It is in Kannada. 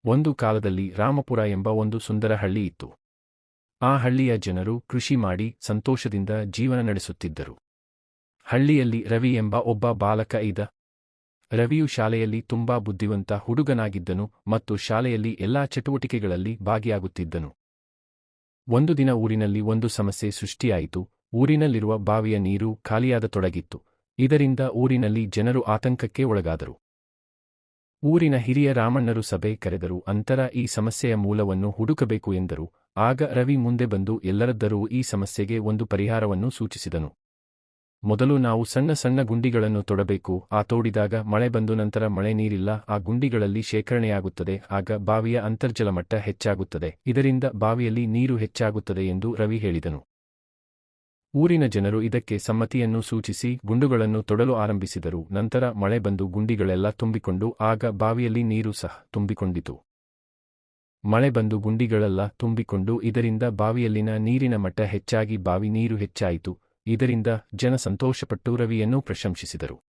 ಒಂದು ಕಾಲದಲ್ಲಿ ರಾಮಪುರ ಎಂಬ ಒಂದು ಸುಂದರ ಹಳ್ಳಿ ಇತ್ತು. ಆ ಹಳ್ಳಿಯ ಜನರು ಕೃಷಿ ಮಾಡಿ ಸಂತೋಷದಿಂದ ಜೀವನ ನಡೆಸುತ್ತಿದ್ದರು. ಹಳ್ಳಿಯಲ್ಲಿ ರವಿ ಎಂಬ ಒಬ್ಬ ಬಾಲಕ ಇದ್ದ. ರವಿಯು ಶಾಲೆಯಲ್ಲಿ ತುಂಬಾ ಬುದ್ಧಿವಂತ ಹುಡುಗನಾಗಿದ್ದನು ಮತ್ತು ಶಾಲೆಯಲ್ಲಿ ಎಲ್ಲಾ ಚಟುವಟಿಕೆಗಳಲ್ಲಿ ಭಾಗಿಯಾಗುತ್ತಿದ್ದನು. ಒಂದು ದಿನ ಊರಿನಲ್ಲಿ ಒಂದು ಸಮಸ್ಯೆ ಸೃಷ್ಟಿಯಾಯಿತು. ಊರಿನಲ್ಲಿರುವ ಬಾವಿಯ ನೀರು ಖಾಲಿಯಾಗತೊಡಗಿತ್ತು. ಇದರಿಂದ ಊರಿನಲ್ಲಿ ಜನರು ಆತಂಕಕ್ಕೆ ಒಳಗಾದರು. ಊರಿನ ಹಿರಿಯ ರಾಮಣ್ಣರು ಸಭೆ ಕರೆದರು. ಅಂತರ ಈ ಸಮಸ್ಯೆಯ ಮೂಲವನ್ನು ಹುಡುಕಬೇಕು ಎಂದರು. ಆಗ ರವಿ ಮುಂದೆ ಬಂದು ಎಲ್ಲರದ್ದರೂ ಈ ಸಮಸ್ಯೆಗೆ ಒಂದು ಪರಿಹಾರವನ್ನು ಸೂಚಿಸಿದನು. ಮೊದಲು ನಾವು ಸಣ್ಣ ಸಣ್ಣ ಗುಂಡಿಗಳನ್ನು ತೋಡಬೇಕು. ಆ ತೋಡಿದಾಗ ಮಳೆ ಬಂದು ನಂತರ ಮಳೆ ನೀರಿಲ್ಲ ಆ ಗುಂಡಿಗಳಲ್ಲಿ ಶೇಖರಣೆಯಾಗುತ್ತದೆ. ಆಗ ಬಾವಿಯ ಅಂತರ್ಜಲ ಮಟ್ಟ ಹೆಚ್ಚಾಗುತ್ತದೆ. ಇದರಿಂದ ಬಾವಿಯಲ್ಲಿ ನೀರು ಹೆಚ್ಚಾಗುತ್ತದೆ ಎಂದು ರವಿ ಹೇಳಿದನು. ಊರಿನ ಜನರು ಇದಕ್ಕೆ ಸಮ್ಮತಿಯನ್ನು ಸೂಚಿಸಿ ಗುಂಡುಗಳನ್ನು ತೊಡಲು ಆರಂಭಿಸಿದರು. ನಂತರ ಮಳೆ ಬಂದು ಗುಂಡಿಗಳೆಲ್ಲ ತುಂಬಿಕೊಂಡು ಆಗ ಬಾವಿಯಲ್ಲಿ ನೀರು ಸಹ ತುಂಬಿಕೊಂಡಿತು. ಮಳೆ ಬಂದು ಗುಂಡಿಗಳೆಲ್ಲ ತುಂಬಿಕೊಂಡು ಇದರಿಂದ ಬಾವಿಯಲ್ಲಿನ ನೀರಿನ ಮಟ್ಟ ಹೆಚ್ಚಾಗಿ ಬಾವಿ ನೀರು ಹೆಚ್ಚಾಯಿತು. ಇದರಿಂದ ಜನ ಸಂತೋಷಪಟ್ಟು ರವಿಯನ್ನು ಪ್ರಶಂಸಿಸಿದರು.